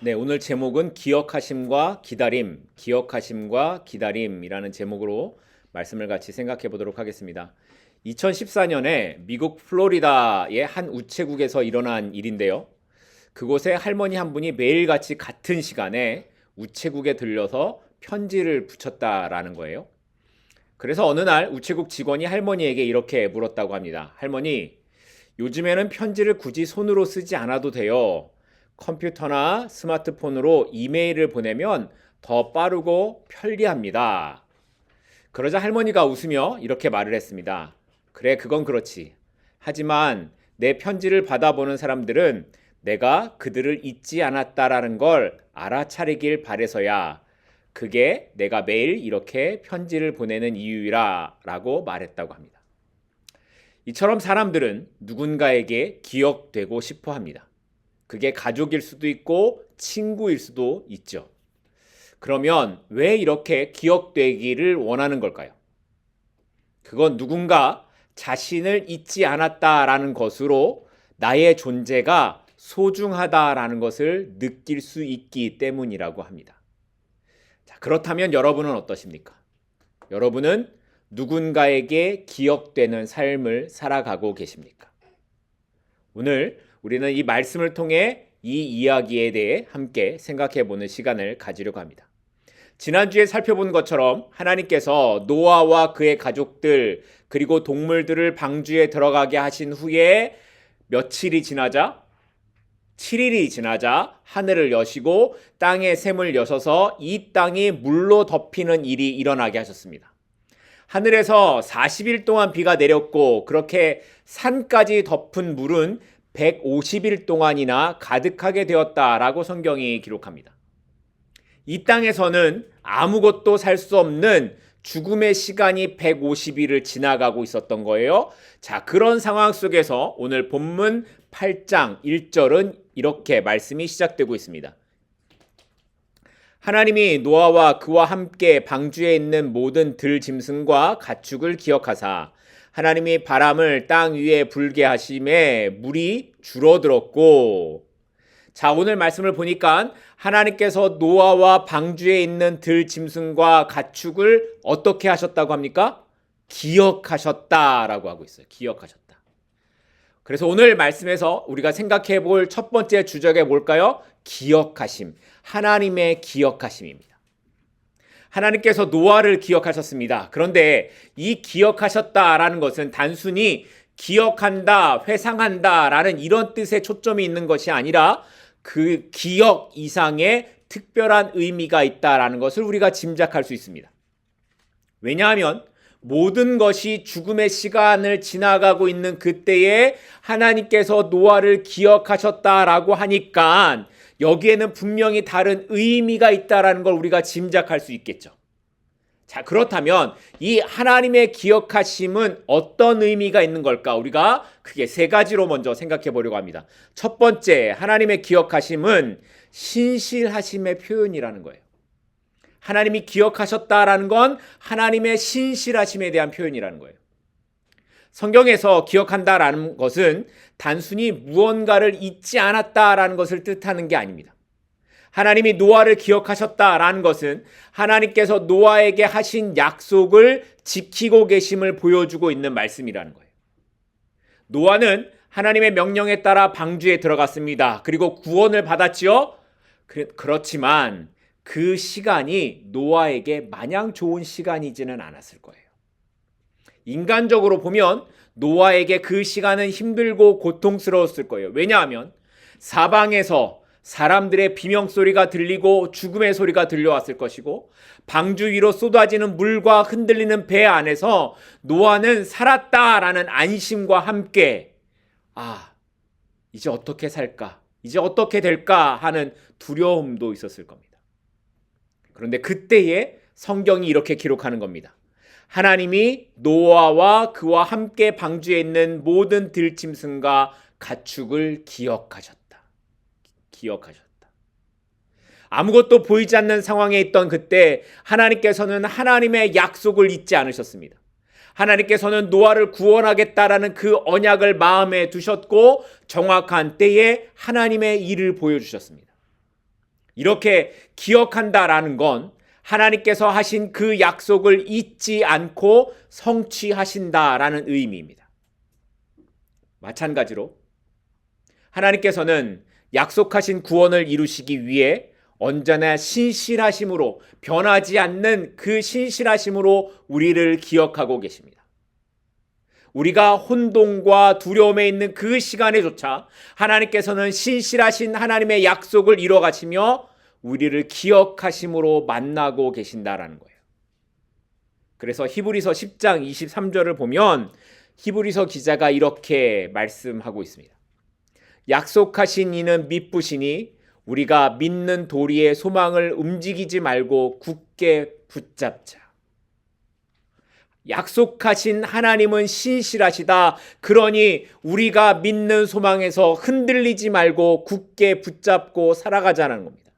네, 오늘 제목은 기억하심과 기다림, 기억하심과 기다림이라는 제목으로 말씀을 같이 생각해 보도록 하겠습니다. 2014년에 미국 플로리다의 한 우체국에서 일어난 일인데요. 그곳에 할머니 한 분이 매일같이 같은 시간에 우체국에 들려서 편지를 붙였다라는 거예요. 그래서 어느 날 우체국 직원이 할머니에게 이렇게 물었다고 합니다. 할머니, 요즘에는 편지를 굳이 손으로 쓰지 않아도 돼요. 컴퓨터나 스마트폰으로 이메일을 보내면 더 빠르고 편리합니다. 그러자 할머니가 웃으며 이렇게 말을 했습니다. 그래, 그건 그렇지. 하지만 내 편지를 받아보는 사람들은 내가 그들을 잊지 않았다라는 걸 알아차리길 바래서야 그게 내가 매일 이렇게 편지를 보내는 이유라 라고 말했다고 합니다. 이처럼 사람들은 누군가에게 기억되고 싶어 합니다. 그게 가족일 수도 있고 친구일 수도 있죠. 그러면 왜 이렇게 기억되기를 원하는 걸까요? 그건 누군가 자신을 잊지 않았다라는 것으로 나의 존재가 소중하다라는 것을 느낄 수 있기 때문이라고 합니다. 자, 그렇다면 여러분은 어떠십니까? 여러분은 누군가에게 기억되는 삶을 살아가고 계십니까? 오늘 우리는 이 말씀을 통해 이 이야기에 대해 함께 생각해 보는 시간을 가지려고 합니다. 지난주에 살펴본 것처럼 하나님께서 노아와 그의 가족들 그리고 동물들을 방주에 들어가게 하신 후에 며칠이 지나자 7일이 지나자 하늘을 여시고 땅의 샘을 여셔서 이 땅이 물로 덮이는 일이 일어나게 하셨습니다. 하늘에서 40일 동안 비가 내렸고 그렇게 산까지 덮은 물은 150일 동안이나 가득하게 되었다라고 성경이 기록합니다. 이 땅에서는 아무것도 살 수 없는 죽음의 시간이 150일을 지나가고 있었던 거예요. 자, 그런 상황 속에서 오늘 본문 8장 1절은 이렇게 말씀이 시작되고 있습니다. 하나님이 노아와 그와 함께 방주에 있는 모든 들짐승과 가축을 기억하사 하나님이 바람을 땅 위에 불게 하심에 물이 줄어들었고. 자, 오늘 말씀을 보니까 하나님께서 노아와 방주에 있는 들짐승과 가축을 어떻게 하셨다고 합니까? 기억하셨다라고 하고 있어요. 기억하셨다. 그래서 오늘 말씀에서 우리가 생각해 볼 첫 번째 주제가 뭘까요? 기억하심. 하나님의 기억하심입니다. 하나님께서 노아를 기억하셨습니다. 그런데 이 기억하셨다라는 것은 단순히 기억한다, 회상한다라는 이런 뜻에 초점이 있는 것이 아니라 그 기억 이상의 특별한 의미가 있다라는 것을 우리가 짐작할 수 있습니다. 왜냐하면 모든 것이 죽음의 시간을 지나가고 있는 그때에 하나님께서 노아를 기억하셨다라고 하니까 여기에는 분명히 다른 의미가 있다라는 걸 우리가 짐작할 수 있겠죠. 자, 그렇다면 이 하나님의 기억하심은 어떤 의미가 있는 걸까? 우리가 크게 세 가지로 먼저 생각해 보려고 합니다. 첫 번째, 하나님의 기억하심은 신실하심의 표현이라는 거예요. 하나님이 기억하셨다라는 건 하나님의 신실하심에 대한 표현이라는 거예요. 성경에서 기억한다라는 것은 단순히 무언가를 잊지 않았다라는 것을 뜻하는 게 아닙니다. 하나님이 노아를 기억하셨다라는 것은 하나님께서 노아에게 하신 약속을 지키고 계심을 보여주고 있는 말씀이라는 거예요. 노아는 하나님의 명령에 따라 방주에 들어갔습니다. 그리고 구원을 받았지요. 그렇지만 그 시간이 노아에게 마냥 좋은 시간이지는 않았을 거예요. 인간적으로 보면 노아에게 그 시간은 힘들고 고통스러웠을 거예요. 왜냐하면 사방에서 사람들의 비명소리가 들리고 죽음의 소리가 들려왔을 것이고 방주 위로 쏟아지는 물과 흔들리는 배 안에서 노아는 살았다라는 안심과 함께 이제 어떻게 살까? 이제 어떻게 될까? 하는 두려움도 있었을 겁니다. 그런데 그때에 성경이 이렇게 기록하는 겁니다. 하나님이 노아와 그와 함께 방주에 있는 모든 들짐승과 가축을 기억하셨다. 아무것도 보이지 않는 상황에 있던 그때 하나님께서는 하나님의 약속을 잊지 않으셨습니다. 하나님께서는 노아를 구원하겠다라는 그 언약을 마음에 두셨고 정확한 때에 하나님의 일을 보여주셨습니다. 이렇게 기억한다라는 건 하나님께서 하신 그 약속을 잊지 않고 성취하신다라는 의미입니다. 마찬가지로 하나님께서는 약속하신 구원을 이루시기 위해 언제나 신실하심으로, 변하지 않는 그 신실하심으로 우리를 기억하고 계십니다. 우리가 혼돈과 두려움에 있는 그 시간에조차 하나님께서는 신실하신 하나님의 약속을 이뤄가시며 우리를 기억하심으로 만나고 계신다라는 거예요. 그래서 히브리서 10장 23절을 보면 히브리서 기자가 이렇게 말씀하고 있습니다. 약속하신 이는 미쁘시니 우리가 믿는 도리의 소망을 움직이지 말고 굳게 붙잡자. 약속하신 하나님은 신실하시다. 그러니 우리가 믿는 소망에서 흔들리지 말고 굳게 붙잡고 살아가자는 겁니다.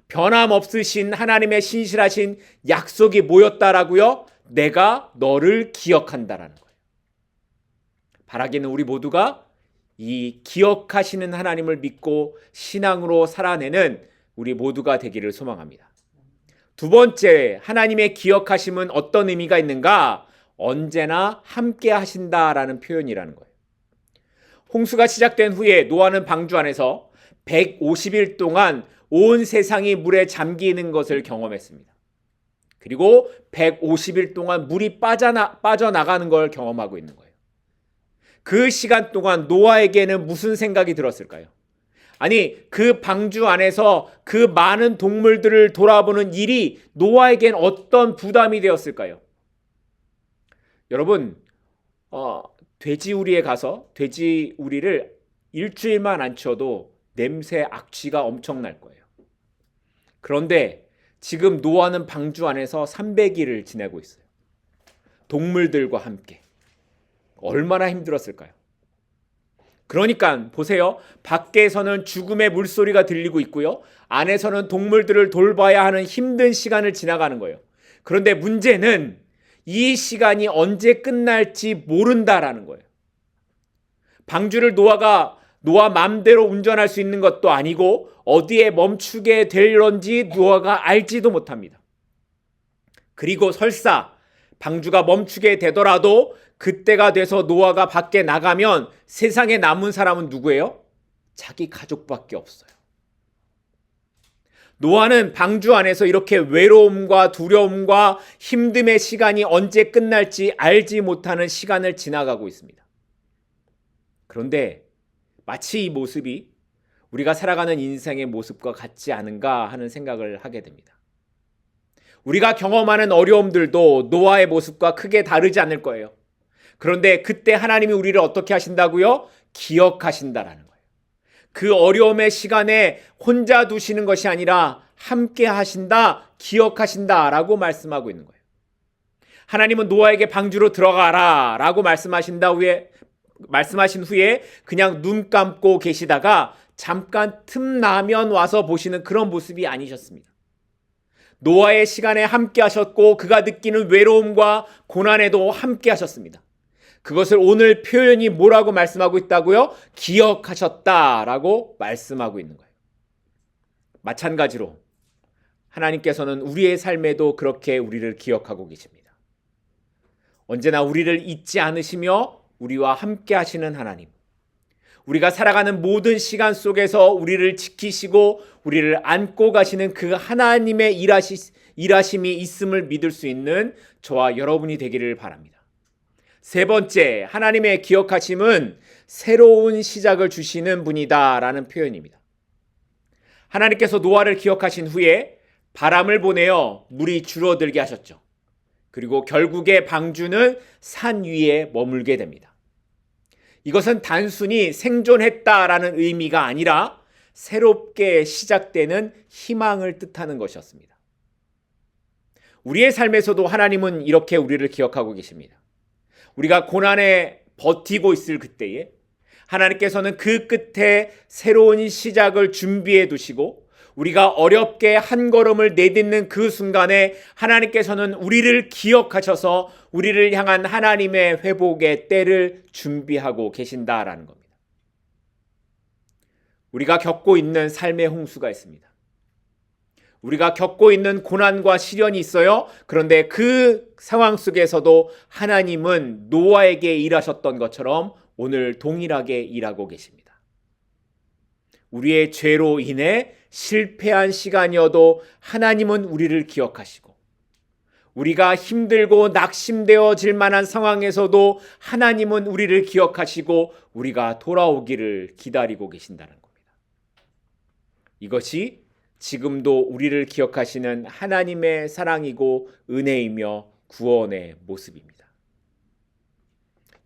변함없으신 하나님의 신실하신 약속이 뭐였다라고요? 내가 너를 기억한다라는 거예요. 바라기는 우리 모두가 이 기억하시는 하나님을 믿고 신앙으로 살아내는 우리 모두가 되기를 소망합니다. 두 번째, 하나님의 기억하심은 어떤 의미가 있는가? 언제나 함께 하신다라는 표현이라는 거예요. 홍수가 시작된 후에 노아는 방주 안에서 150일 동안 온 세상이 물에 잠기는 것을 경험했습니다. 그리고 150일 동안 물이 빠져나가는 걸 경험하고 있는 거예요. 그 시간 동안 노아에게는 무슨 생각이 들었을까요? 아니, 그 방주 안에서 그 많은 동물들을 돌아보는 일이 노아에겐 어떤 부담이 되었을까요? 여러분, 돼지우리에 가서 돼지우리를 일주일만 안 치워도 냄새 악취가 엄청날 거예요. 그런데 지금 노아는 방주 안에서 300일을 지내고 있어요. 동물들과 함께. 얼마나 힘들었을까요? 그러니까 보세요. 밖에서는 죽음의 물소리가 들리고 있고요. 안에서는 동물들을 돌봐야 하는 힘든 시간을 지나가는 거예요. 그런데 문제는 이 시간이 언제 끝날지 모른다라는 거예요. 방주를 노아 맘대로 운전할 수 있는 것도 아니고 어디에 멈추게 될런지 노아가 알지도 못합니다. 그리고 설사 방주가 멈추게 되더라도 그때가 돼서 노아가 밖에 나가면 세상에 남은 사람은 누구예요? 자기 가족밖에 없어요. 노아는 방주 안에서 이렇게 외로움과 두려움과 힘듦의 시간이 언제 끝날지 알지 못하는 시간을 지나가고 있습니다. 그런데 마치 이 모습이 우리가 살아가는 인생의 모습과 같지 않은가 하는 생각을 하게 됩니다. 우리가 경험하는 어려움들도 노아의 모습과 크게 다르지 않을 거예요. 그런데 그때 하나님이 우리를 어떻게 하신다고요? 기억하신다라는 거예요. 그 어려움의 시간에 혼자 두시는 것이 아니라 함께 하신다, 기억하신다라고 말씀하고 있는 거예요. 하나님은 노아에게 방주로 들어가라 라고 말씀하신 후에 그냥 눈 감고 계시다가 잠깐 틈나면 와서 보시는 그런 모습이 아니셨습니다. 노아의 시간에 함께 하셨고 그가 느끼는 외로움과 고난에도 함께 하셨습니다. 그것을 오늘 표현이 뭐라고 말씀하고 있다고요? 기억하셨다라고 말씀하고 있는 거예요. 마찬가지로 하나님께서는 우리의 삶에도 그렇게 우리를 기억하고 계십니다. 언제나 우리를 잊지 않으시며 우리와 함께 하시는 하나님. 우리가 살아가는 모든 시간 속에서 우리를 지키시고 우리를 안고 가시는 그 하나님의 일하심이 있음을 믿을 수 있는 저와 여러분이 되기를 바랍니다. 세 번째, 하나님의 기억하심은 새로운 시작을 주시는 분이다라는 표현입니다. 하나님께서 노아를 기억하신 후에 바람을 보내어 물이 줄어들게 하셨죠. 그리고 결국에 방주는 산 위에 머물게 됩니다. 이것은 단순히 생존했다라는 의미가 아니라 새롭게 시작되는 희망을 뜻하는 것이었습니다. 우리의 삶에서도 하나님은 이렇게 우리를 기억하고 계십니다. 우리가 고난에 버티고 있을 그때에 하나님께서는 그 끝에 새로운 시작을 준비해 두시고 우리가 어렵게 한 걸음을 내딛는 그 순간에 하나님께서는 우리를 기억하셔서 우리를 향한 하나님의 회복의 때를 준비하고 계신다라는 겁니다. 우리가 겪고 있는 삶의 홍수가 있습니다. 우리가 겪고 있는 고난과 시련이 있어요. 그런데 그 상황 속에서도 하나님은 노아에게 일하셨던 것처럼 오늘 동일하게 일하고 계십니다. 우리의 죄로 인해 실패한 시간이어도 하나님은 우리를 기억하시고, 우리가 힘들고 낙심되어질 만한 상황에서도 하나님은 우리를 기억하시고 우리가 돌아오기를 기다리고 계신다는 겁니다. 이것이 지금도 우리를 기억하시는 하나님의 사랑이고 은혜이며 구원의 모습입니다.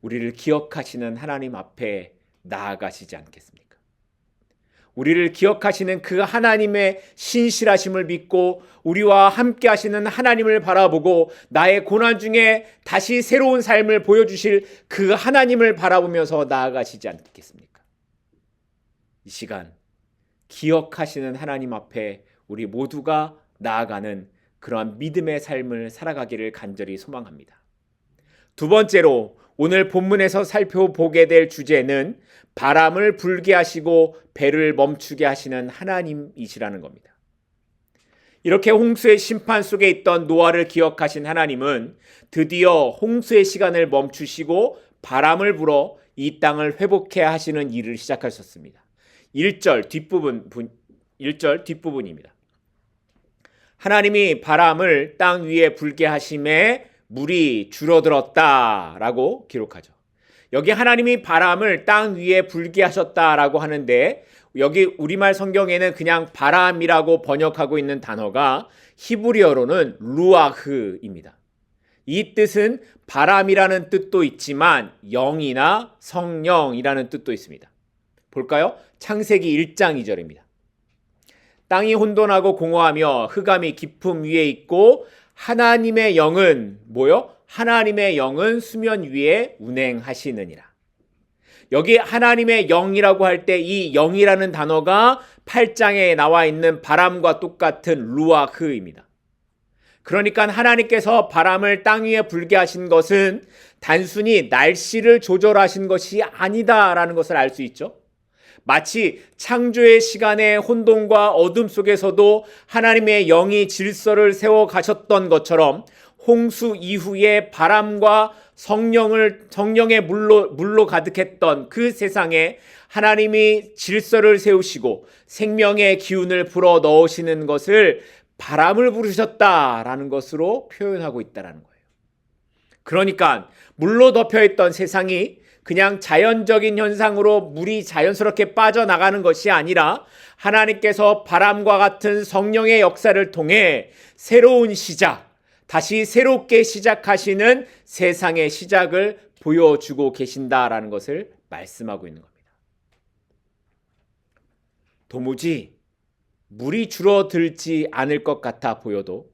우리를 기억하시는 하나님 앞에 나아가시지 않겠습니까? 우리를 기억하시는 그 하나님의 신실하심을 믿고 우리와 함께 하시는 하나님을 바라보고 나의 고난 중에 다시 새로운 삶을 보여주실 그 하나님을 바라보면서 나아가시지 않겠습니까? 이 시간 기억하시는 하나님 앞에 우리 모두가 나아가는 그러한 믿음의 삶을 살아가기를 간절히 소망합니다. 두 번째로 오늘 본문에서 살펴보게 될 주제는 바람을 불게 하시고 배를 멈추게 하시는 하나님이시라는 겁니다. 이렇게 홍수의 심판 속에 있던 노아를 기억하신 하나님은 드디어 홍수의 시간을 멈추시고 바람을 불어 이 땅을 회복해 하시는 일을 시작하셨습니다. 1절 뒷부분입니다. 하나님이 바람을 땅 위에 불게 하심에 물이 줄어들었다라고 기록하죠. 여기 하나님이 바람을 땅 위에 불게 하셨다라고 하는데 여기 우리말 성경에는 그냥 바람이라고 번역하고 있는 단어가 히브리어로는 루아흐입니다. 이 뜻은 바람이라는 뜻도 있지만 영이나 성령이라는 뜻도 있습니다. 볼까요? 창세기 1장 2절입니다. 땅이 혼돈하고 공허하며 흑암이 깊음 위에 있고 하나님의 영은 뭐요? 하나님의 영은 수면 위에 운행하시느니라. 여기 하나님의 영이라고 할 때 이 영이라는 단어가 8장에 나와 있는 바람과 똑같은 루아흐입니다. 그러니까 하나님께서 바람을 땅 위에 불게 하신 것은 단순히 날씨를 조절하신 것이 아니다라는 것을 알 수 있죠. 마치 창조의 시간의 혼돈과 어둠 속에서도 하나님의 영이 질서를 세워 가셨던 것처럼 홍수 이후에 바람과 성령의 물로 가득했던 그 세상에 하나님이 질서를 세우시고 생명의 기운을 불어 넣으시는 것을 바람을 부르셨다라는 것으로 표현하고 있다는 거예요. 그러니까 물로 덮여있던 세상이 그냥 자연적인 현상으로 물이 자연스럽게 빠져나가는 것이 아니라 하나님께서 바람과 같은 성령의 역사를 통해 새로운 시작, 다시 새롭게 시작하시는 세상의 시작을 보여주고 계신다라는 것을 말씀하고 있는 겁니다. 도무지 물이 줄어들지 않을 것 같아 보여도,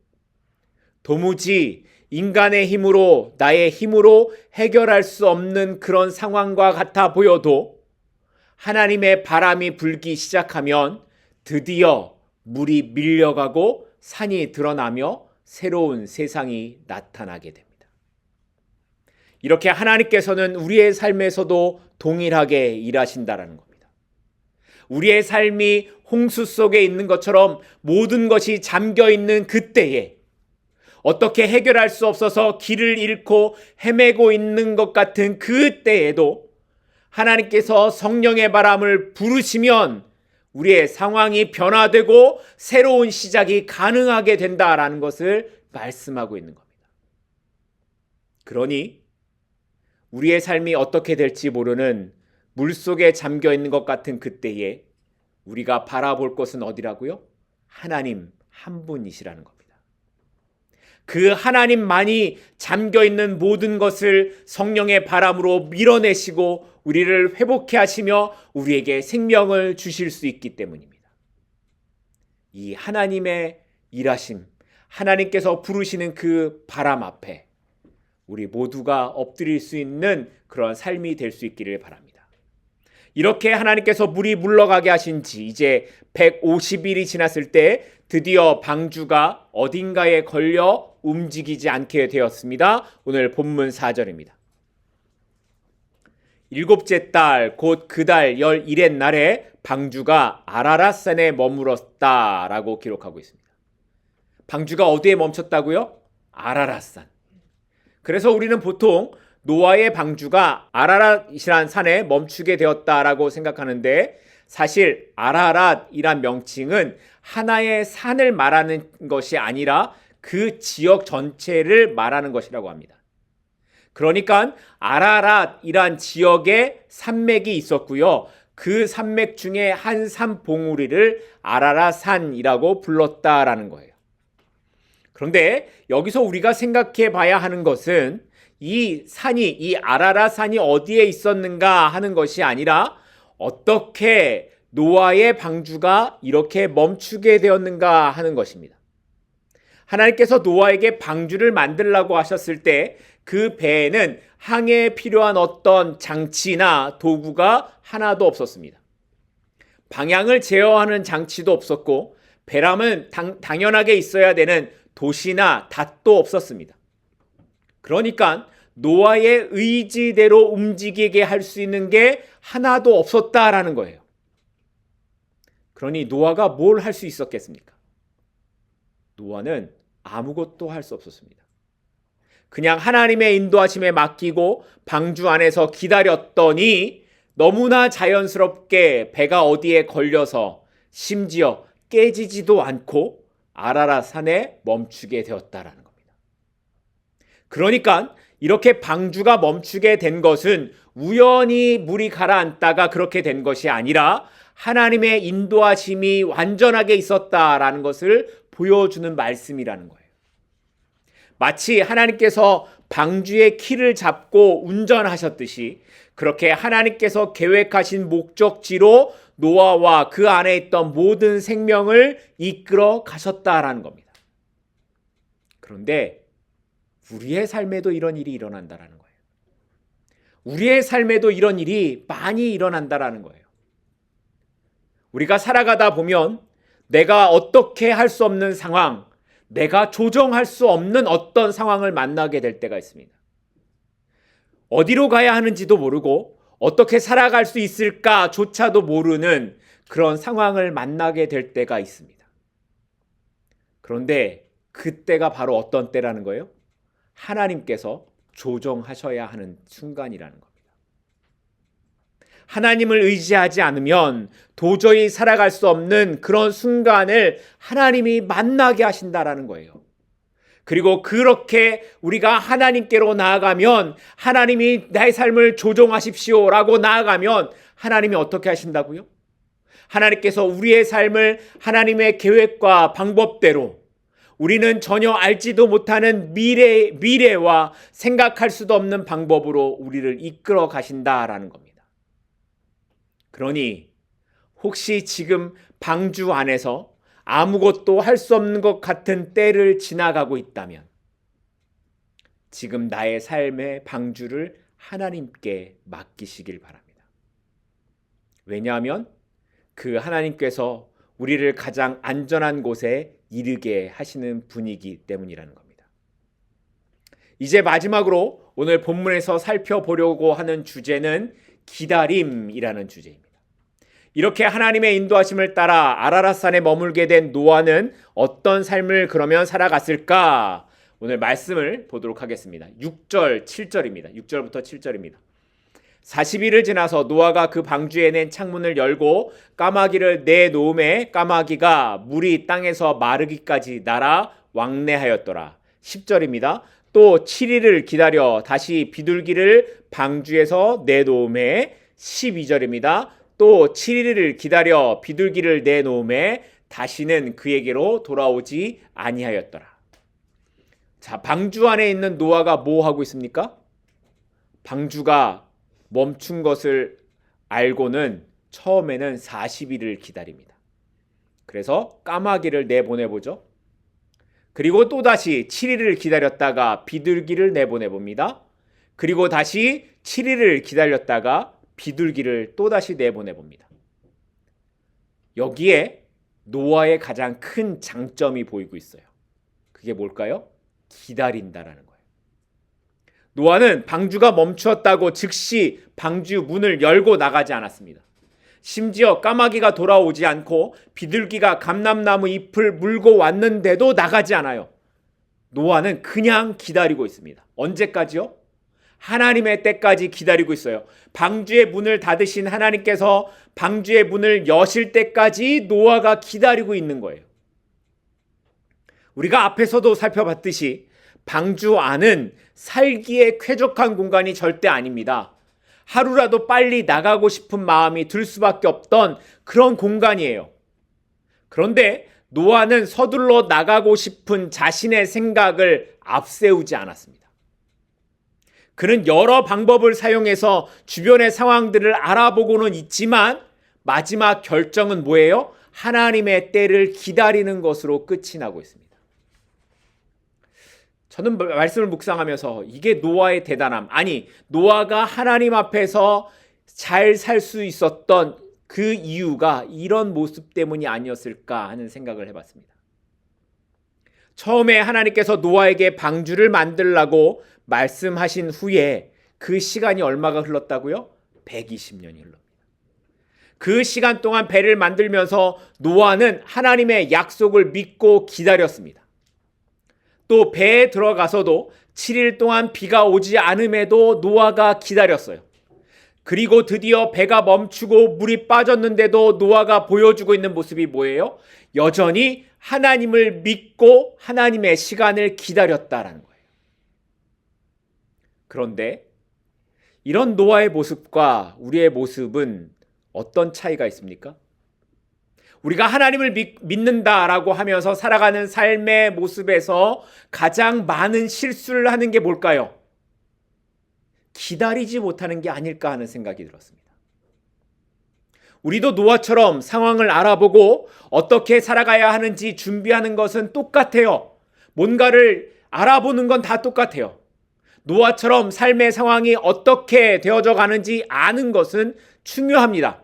도무지 인간의 힘으로, 나의 힘으로 해결할 수 없는 그런 상황과 같아 보여도 하나님의 바람이 불기 시작하면 드디어 물이 밀려가고 산이 드러나며 새로운 세상이 나타나게 됩니다. 이렇게 하나님께서는 우리의 삶에서도 동일하게 일하신다라는 겁니다. 우리의 삶이 홍수 속에 있는 것처럼 모든 것이 잠겨 있는 그때에 어떻게 해결할 수 없어서 길을 잃고 헤매고 있는 것 같은 그때에도 하나님께서 성령의 바람을 부르시면 우리의 상황이 변화되고 새로운 시작이 가능하게 된다라는 것을 말씀하고 있는 겁니다. 그러니 우리의 삶이 어떻게 될지 모르는 물속에 잠겨 있는 것 같은 그때에 우리가 바라볼 것은 어디라고요? 하나님 한 분이시라는 겁니다. 그 하나님만이 잠겨있는 모든 것을 성령의 바람으로 밀어내시고 우리를 회복해 하시며 우리에게 생명을 주실 수 있기 때문입니다. 이 하나님의 일하심, 하나님께서 부르시는 그 바람 앞에 우리 모두가 엎드릴 수 있는 그런 삶이 될 수 있기를 바랍니다. 이렇게 하나님께서 물이 물러가게 하신 지 이제 150일이 지났을 때 드디어 방주가 어딘가에 걸려 움직이지 않게 되었습니다. 오늘 본문 4절입니다. 일곱째 달 곧 그 달 11의 날에 방주가 아라랏산에 머물었다라고 기록하고 있습니다. 방주가 어디에 멈췄다고요? 아라랏산. 그래서 우리는 보통 노아의 방주가 아라랏이란 산에 멈추게 되었다라고 생각하는데, 사실 아라랏이란 명칭은 하나의 산을 말하는 것이 아니라 그 지역 전체를 말하는 것이라고 합니다. 그러니까 아라랏이란 지역에 산맥이 있었고요. 그 산맥 중에 한 산 봉우리를 아라랏산이라고 불렀다라는 거예요. 그런데 여기서 우리가 생각해 봐야 하는 것은 이 아라랏산이 어디에 있었는가 하는 것이 아니라 어떻게 노아의 방주가 이렇게 멈추게 되었는가 하는 것입니다. 하나님께서 노아에게 방주를 만들라고 하셨을 때 그 배에는 항해에 필요한 어떤 장치나 도구가 하나도 없었습니다. 방향을 제어하는 장치도 없었고, 배라면 당연하게 있어야 되는 돛이나 닷도 없었습니다. 그러니까 노아의 의지대로 움직이게 할 수 있는 게 하나도 없었다라는 거예요. 그러니 노아가 뭘 할 수 있었겠습니까? 노아는 아무것도 할 수 없었습니다. 그냥 하나님의 인도하심에 맡기고 방주 안에서 기다렸더니 너무나 자연스럽게 배가 어디에 걸려서 심지어 깨지지도 않고 아라랏산에 멈추게 되었다라는 겁니다. 그러니까 이렇게 방주가 멈추게 된 것은 우연히 물이 가라앉다가 그렇게 된 것이 아니라 하나님의 인도하심이 완전하게 있었다라는 것을 보여주는 말씀이라는 거예요. 마치 하나님께서 방주의 키를 잡고 운전하셨듯이 그렇게 하나님께서 계획하신 목적지로 노아와 그 안에 있던 모든 생명을 이끌어 가셨다라는 겁니다. 그런데 우리의 삶에도 이런 일이 일어난다라는 거예요. 우리의 삶에도 이런 일이 많이 일어난다라는 거예요. 우리가 살아가다 보면 내가 어떻게 할 수 없는 상황, 내가 조정할 수 없는 어떤 상황을 만나게 될 때가 있습니다. 어디로 가야 하는지도 모르고 어떻게 살아갈 수 있을까조차도 모르는 그런 상황을 만나게 될 때가 있습니다. 그런데 그때가 바로 어떤 때라는 거예요? 하나님께서 조정하셔야 하는 순간이라는 겁니다. 하나님을 의지하지 않으면 도저히 살아갈 수 없는 그런 순간을 하나님이 만나게 하신다라는 거예요. 그리고 그렇게 우리가 하나님께로 나아가면 하나님이 나의 삶을 조정하십시오라고 나아가면 하나님이 어떻게 하신다고요? 하나님께서 우리의 삶을 하나님의 계획과 방법대로 우리는 전혀 알지도 못하는 미래와 생각할 수도 없는 방법으로 우리를 이끌어 가신다라는 겁니다. 그러니 혹시 지금 방주 안에서 아무것도 할 수 없는 것 같은 때를 지나가고 있다면 지금 나의 삶의 방주를 하나님께 맡기시길 바랍니다. 왜냐하면 그 하나님께서 우리를 가장 안전한 곳에 이르게 하시는 분이기 때문이라는 겁니다. 이제 마지막으로 오늘 본문에서 살펴보려고 하는 주제는 기다림이라는 주제입니다. 이렇게 하나님의 인도하심을 따라 아라랏산에 머물게 된 노아는 어떤 삶을 그러면 살아갔을까? 오늘 말씀을 보도록 하겠습니다. 6절, 7절입니다. 6절부터 7절입니다. 40일을 지나서 노아가 그 방주에 낸 창문을 열고 까마귀를 내놓음에 까마귀가 물이 땅에서 마르기까지 날아 왕래하였더라. 10절입니다. 또 7일을 기다려 다시 비둘기를 방주에서 내놓음에 12절입니다. 또 7일을 기다려 비둘기를 내놓음에 다시는 그에게로 돌아오지 아니하였더라. 자, 방주 안에 있는 노아가 뭐 하고 있습니까? 방주가 멈춘 것을 알고는 처음에는 40일을 기다립니다. 그래서 까마귀를 내보내보죠. 그리고 또다시 7일을 기다렸다가 비둘기를 내보내봅니다. 그리고 다시 7일을 기다렸다가 비둘기를 또다시 내보내봅니다. 여기에 노아의 가장 큰 장점이 보이고 있어요. 그게 뭘까요? 기다린다라는 거예요. 노아는 방주가 멈추었다고 즉시 방주 문을 열고 나가지 않았습니다. 심지어 까마귀가 돌아오지 않고 비둘기가 감람나무 잎을 물고 왔는데도 나가지 않아요. 노아는 그냥 기다리고 있습니다. 언제까지요? 하나님의 때까지 기다리고 있어요. 방주의 문을 닫으신 하나님께서 방주의 문을 여실 때까지 노아가 기다리고 있는 거예요. 우리가 앞에서도 살펴봤듯이 방주 안은 살기에 쾌적한 공간이 절대 아닙니다. 하루라도 빨리 나가고 싶은 마음이 들 수밖에 없던 그런 공간이에요. 그런데 노아는 서둘러 나가고 싶은 자신의 생각을 앞세우지 않았습니다. 그는 여러 방법을 사용해서 주변의 상황들을 알아보고는 있지만 마지막 결정은 뭐예요? 하나님의 때를 기다리는 것으로 끝이 나고 있습니다. 저는 말씀을 묵상하면서 이게 노아의 대단함, 아니 노아가 하나님 앞에서 잘 살 수 있었던 그 이유가 이런 모습 때문이 아니었을까 하는 생각을 해봤습니다. 처음에 하나님께서 노아에게 방주를 만들라고 말씀하신 후에 그 시간이 얼마가 흘렀다고요? 120년이 흘렀습니다. 그 시간 동안 배를 만들면서 노아는 하나님의 약속을 믿고 기다렸습니다. 또 배에 들어가서도 7일 동안 비가 오지 않음에도 노아가 기다렸어요. 그리고 드디어 배가 멈추고 물이 빠졌는데도 노아가 보여주고 있는 모습이 뭐예요? 여전히 하나님을 믿고 하나님의 시간을 기다렸다라는 거예요. 그런데 이런 노아의 모습과 우리의 모습은 어떤 차이가 있습니까? 우리가 하나님을 믿는다라고 하면서 살아가는 삶의 모습에서 가장 많은 실수를 하는 게 뭘까요? 기다리지 못하는 게 아닐까 하는 생각이 들었습니다. 우리도 노아처럼 상황을 알아보고 어떻게 살아가야 하는지 준비하는 것은 똑같아요. 뭔가를 알아보는 건 다 똑같아요. 노아처럼 삶의 상황이 어떻게 되어져 가는지 아는 것은 중요합니다.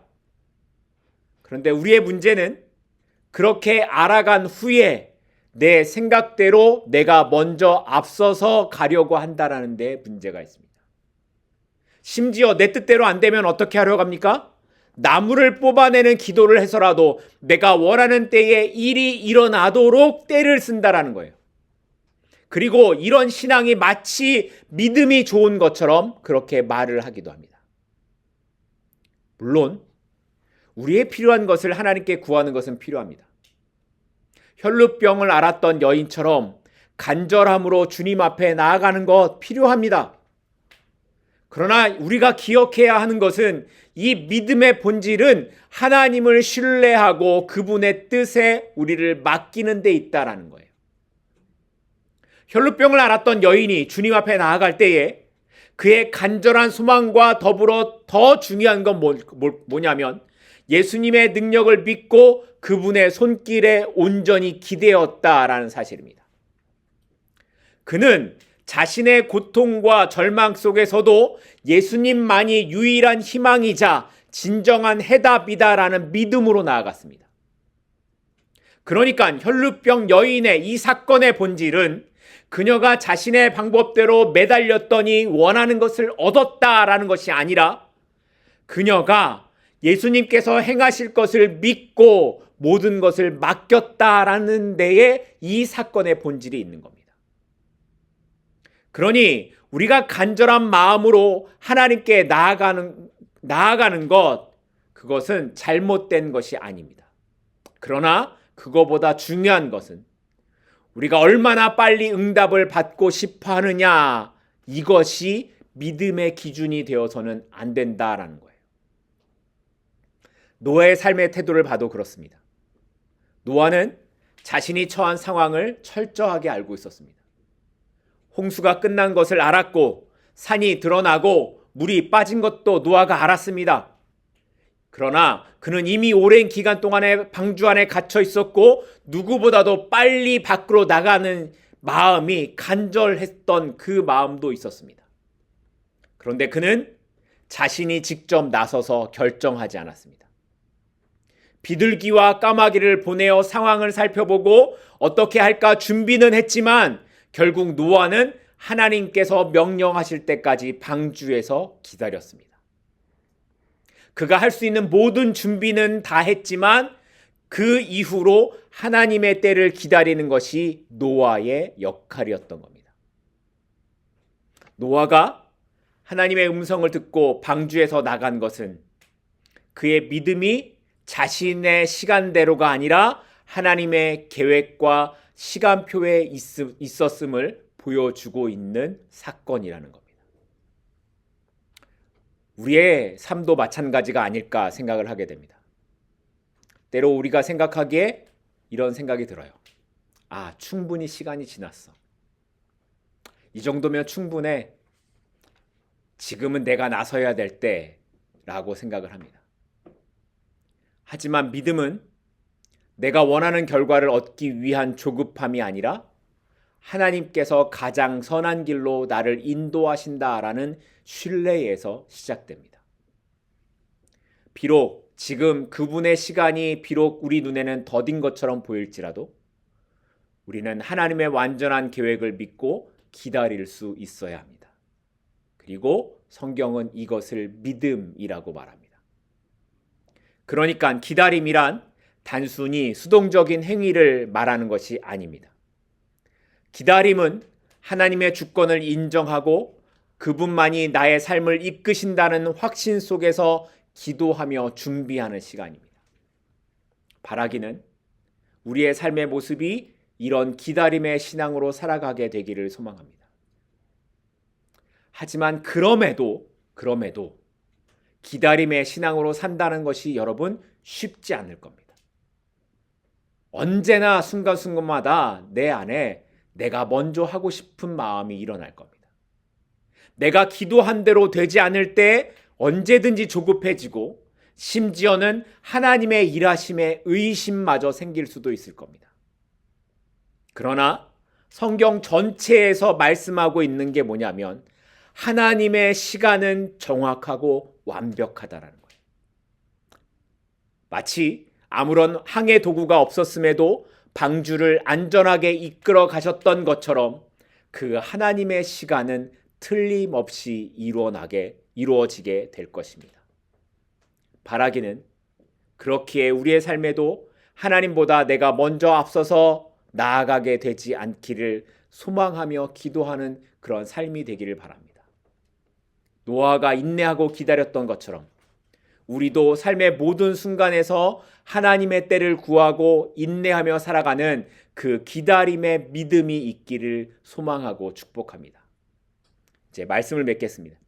그런데 우리의 문제는 그렇게 알아간 후에 내 생각대로 내가 먼저 앞서서 가려고 한다는 데 문제가 있습니다. 심지어 내 뜻대로 안 되면 어떻게 하려고 합니까? 나무를 뽑아내는 기도를 해서라도 내가 원하는 때에 일이 일어나도록 때를 쓴다라는 거예요. 그리고 이런 신앙이 마치 믿음이 좋은 것처럼 그렇게 말을 하기도 합니다. 물론 우리의 필요한 것을 하나님께 구하는 것은 필요합니다. 혈루병을 앓았던 여인처럼 간절함으로 주님 앞에 나아가는 것 필요합니다. 그러나 우리가 기억해야 하는 것은 이 믿음의 본질은 하나님을 신뢰하고 그분의 뜻에 우리를 맡기는 데 있다라는 거예요. 혈루병을 앓았던 여인이 주님 앞에 나아갈 때에 그의 간절한 소망과 더불어 더 중요한 건 뭐냐면 예수님의 능력을 믿고 그분의 손길에 온전히 기대었다라는 사실입니다. 그는 자신의 고통과 절망 속에서도 예수님만이 유일한 희망이자 진정한 해답이다라는 믿음으로 나아갔습니다. 그러니까 혈루병 여인의 이 사건의 본질은 그녀가 자신의 방법대로 매달렸더니 원하는 것을 얻었다라는 것이 아니라 그녀가 예수님께서 행하실 것을 믿고 모든 것을 맡겼다라는 데에 이 사건의 본질이 있는 겁니다. 그러니 우리가 간절한 마음으로 하나님께 나아가는 것, 그것은 잘못된 것이 아닙니다. 그러나 그거보다 중요한 것은 우리가 얼마나 빨리 응답을 받고 싶어 하느냐, 이것이 믿음의 기준이 되어서는 안 된다라는 거예요. 노아의 삶의 태도를 봐도 그렇습니다. 노아는 자신이 처한 상황을 철저하게 알고 있었습니다. 홍수가 끝난 것을 알았고 산이 드러나고 물이 빠진 것도 노아가 알았습니다. 그러나 그는 이미 오랜 기간 동안에 방주 안에 갇혀 있었고 누구보다도 빨리 밖으로 나가는 마음이 간절했던 그 마음도 있었습니다. 그런데 그는 자신이 직접 나서서 결정하지 않았습니다. 비둘기와 까마귀를 보내어 상황을 살펴보고 어떻게 할까 준비는 했지만 결국 노아는 하나님께서 명령하실 때까지 방주에서 기다렸습니다. 그가 할 수 있는 모든 준비는 다 했지만 그 이후로 하나님의 때를 기다리는 것이 노아의 역할이었던 겁니다. 노아가 하나님의 음성을 듣고 방주에서 나간 것은 그의 믿음이 자신의 시간대로가 아니라 하나님의 계획과 시간표에 있었음을 보여주고 있는 사건이라는 겁니다. 우리의 삶도 마찬가지가 아닐까 생각을 하게 됩니다. 때로 우리가 생각하기에 이런 생각이 들어요. 충분히 시간이 지났어. 이 정도면 충분해. 지금은 내가 나서야 될 때라고 생각을 합니다. 하지만 믿음은 내가 원하는 결과를 얻기 위한 조급함이 아니라 하나님께서 가장 선한 길로 나를 인도하신다라는 신뢰에서 시작됩니다. 비록 지금 그분의 시간이 비록 우리 눈에는 더딘 것처럼 보일지라도 우리는 하나님의 완전한 계획을 믿고 기다릴 수 있어야 합니다. 그리고 성경은 이것을 믿음이라고 말합니다. 그러니까 기다림이란 단순히 수동적인 행위를 말하는 것이 아닙니다. 기다림은 하나님의 주권을 인정하고 그분만이 나의 삶을 이끄신다는 확신 속에서 기도하며 준비하는 시간입니다. 바라기는 우리의 삶의 모습이 이런 기다림의 신앙으로 살아가게 되기를 소망합니다. 하지만 그럼에도 기다림의 신앙으로 산다는 것이 여러분 쉽지 않을 겁니다. 언제나 순간순간마다 내 안에 내가 먼저 하고 싶은 마음이 일어날 겁니다. 내가 기도한 대로 되지 않을 때 언제든지 조급해지고 심지어는 하나님의 일하심에 의심마저 생길 수도 있을 겁니다. 그러나 성경 전체에서 말씀하고 있는 게 뭐냐면 하나님의 시간은 정확하고 완벽하다라는 거예요. 마치 아무런 항해 도구가 없었음에도 방주를 안전하게 이끌어 가셨던 것처럼 그 하나님의 시간은 틀림없이 이루어지게 될 것입니다. 바라기는 그렇기에 우리의 삶에도 하나님보다 내가 먼저 앞서서 나아가게 되지 않기를 소망하며 기도하는 그런 삶이 되기를 바랍니다. 노아가 인내하고 기다렸던 것처럼 우리도 삶의 모든 순간에서 하나님의 때를 구하고 인내하며 살아가는 그 기다림의 믿음이 있기를 소망하고 축복합니다. 이제 말씀을 맺겠습니다.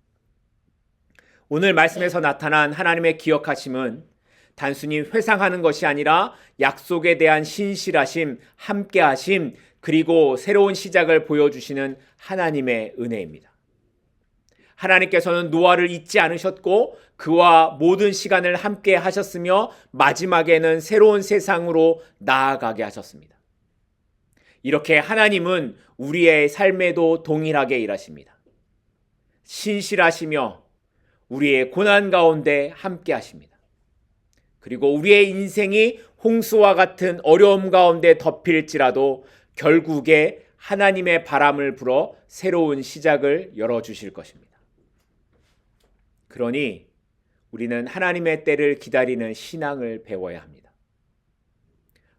오늘 말씀에서 나타난 하나님의 기억하심은 단순히 회상하는 것이 아니라 약속에 대한 신실하심, 함께하심, 그리고 새로운 시작을 보여주시는 하나님의 은혜입니다. 하나님께서는 노아를 잊지 않으셨고 그와 모든 시간을 함께 하셨으며 마지막에는 새로운 세상으로 나아가게 하셨습니다. 이렇게 하나님은 우리의 삶에도 동일하게 일하십니다. 신실하시며 우리의 고난 가운데 함께 하십니다. 그리고 우리의 인생이 홍수와 같은 어려움 가운데 덮일지라도 결국에 하나님의 바람을 불어 새로운 시작을 열어주실 것입니다. 그러니 우리는 하나님의 때를 기다리는 신앙을 배워야 합니다.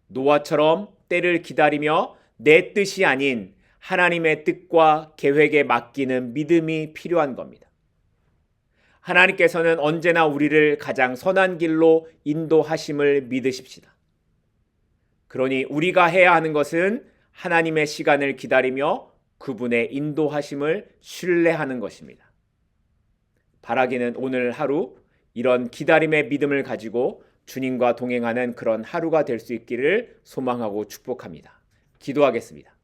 노아처럼 때를 기다리며 내 뜻이 아닌 하나님의 뜻과 계획에 맡기는 믿음이 필요한 겁니다. 하나님께서는 언제나 우리를 가장 선한 길로 인도하심을 믿으십시다. 그러니 우리가 해야 하는 것은 하나님의 시간을 기다리며 그분의 인도하심을 신뢰하는 것입니다. 바라기는 오늘 하루 이런 기다림의 믿음을 가지고 주님과 동행하는 그런 하루가 될 수 있기를 소망하고 축복합니다. 기도하겠습니다.